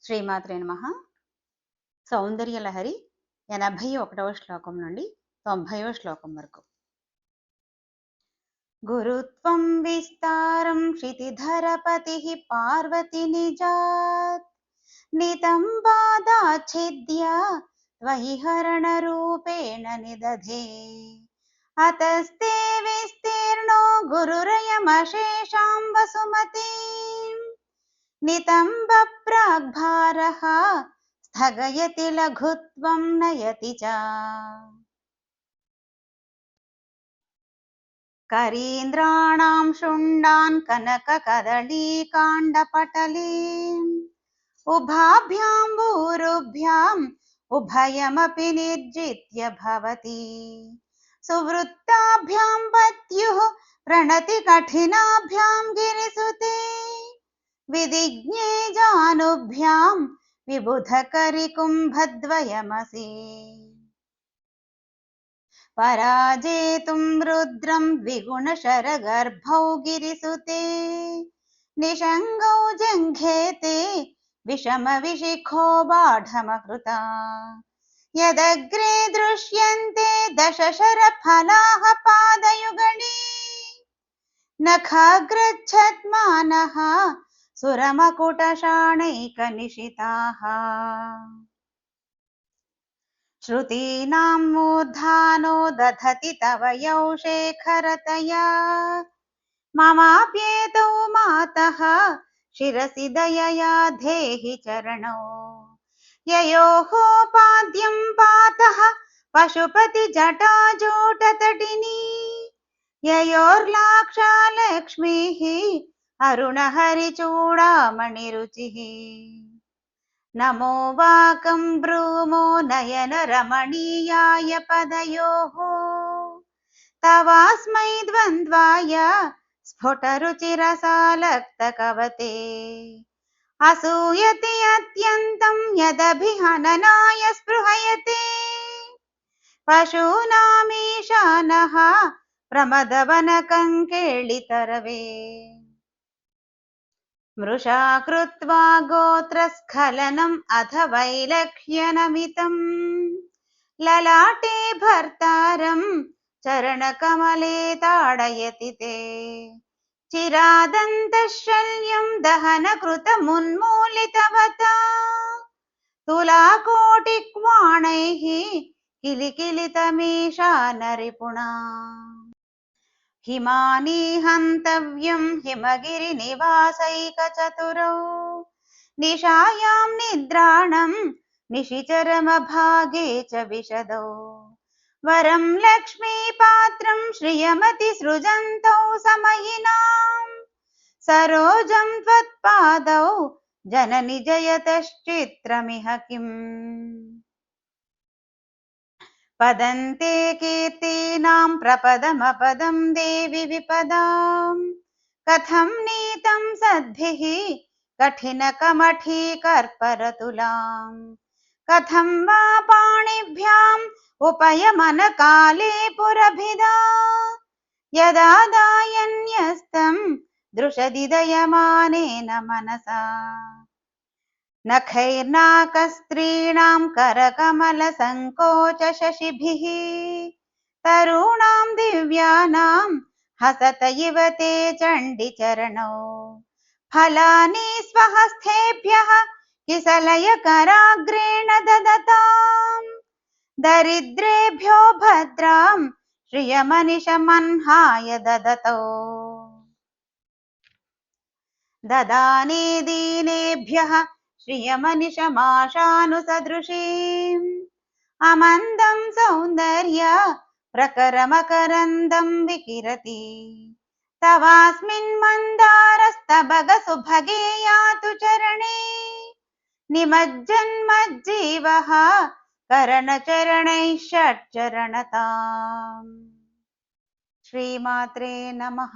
శ్రీమాత్రే నమః. సౌందర్యలహరి 81వ శ్లోకం నుండి 90వ శ్లోకం వరకు. గురుత్వం విస్తారం క్షితిధరపతిః పార్వతి నిజాత్ నితంబాదాచ్ఛిద్య త్వయి హరణ రూపేణ నిదధే అతస్తే విస్తీర్ణో గురురయమశేషాం వసుమతీం నితంబ ప్రాగ్భారః స్థగయతి లఘుత్వం నయతి చ. కరీంద్రాణాం శుండాన్ కనక కదళీకాండపటలీం ఉభాభ్యాం ఊరుభ్యాం ఉభయమపి నిర్జిత్య భవతి సువృత్తాభ్యాం పత్యుః ప్రణతి కఠినాభ్యాం గిరిసుతే విదిజ్ఞే జానుభ్యాం విబుధకరికుంభద్వయమసి పరాజేతుం రుద్రం ద్విగుణశరగర్భౌ గిరిసుతే నిషంగౌ జంఘేతే విషమవిశిఖో బాఢమకృతా యదగ్రే దృశ్యంతే దశశరఫలాః పాదయుగళీ నఖాగ్రచ్ఛద్మానః సురమకుటశాణైకనిశితాః. శ్రుతీనాం మూర్ధానో దధతి తవ యౌ శేఖరతయా మమాప్యేతౌ మాతః శిరసి దయయా దేహి చరణౌ యయోః పాద్యం పాతః పశుపతి జటాజూటతటినీ యయోర్లాక్షా లక్ష్మీః అరుణహరిచూడామణిరుచిః. నమో వాకం బ్రూమో నయన రమణీయాయ పదయోః తవాస్మై ద్వంద్వాయ స్ఫుటరుచిరసాలక్తకవతే అసూయతి అత్యంతం యదభిహననాయ స్పృహయతే పశూనామీశానః ప్రమదవనకంకేళితరవే. మృషా కృత్వా గోత్రస్ఖలనం అథ వైలక్ష్యనమితం లలాటే భర్తారం చరణకమలే తాడయతి తే చిరాదంతశల్యం దహనకృతమున్మూలితవతా తులాకోటిక్వాణైః కిలికిలితమీశానరిపుణా. హిమానీ హంతవ్యం హిమగిరినివాసైకచతురౌ నిశాయాం నిద్రాణం నిశిచరమభాగే చ విశదౌ వరం లక్ష్మీపాత్రం శ్రియమతి సృజంతౌ సమయినాం సరోజం త్వత్పాదౌ జనని జయతశ్చిత్రమిహ కిం. పదంతే కీర్తీనాం ప్రపదమపదం దేవి విపదాం కథం నీతం సద్భిః కఠినకమఠీకర్పరతులాం కథం వా పాణిభ్యాం ఉపయమనకాలే పురభిదా యదాదాయన్యస్తం దృశదిదయమానేన మనసా నఖైర్నాకస్త్రీణాం కరకమలసంకోచ శశిభిః తరుణాం దివ్యానాం హసత ఇవ తే చండిచరణౌ ఫలాని స్వహస్తేభ్యః కిసలయకరాగ్రేణ దదతాం దరిద్రేభ్యో భద్రాం శ్రియమనిశమన్హాయ దదతౌ దదానే దీనేభ్యః శ్రియమనిశమాశానుసదృశీం అమందం సౌందర్య ప్రకరమకరందం వికిరతి తవాస్మిన్ మందారస్తబగ సుభగే యాతు చరణే నిమజ్జన్మజ్జీవః కరణచరణైః షట్చరణతాం. శ్రీమాత్రే నమః.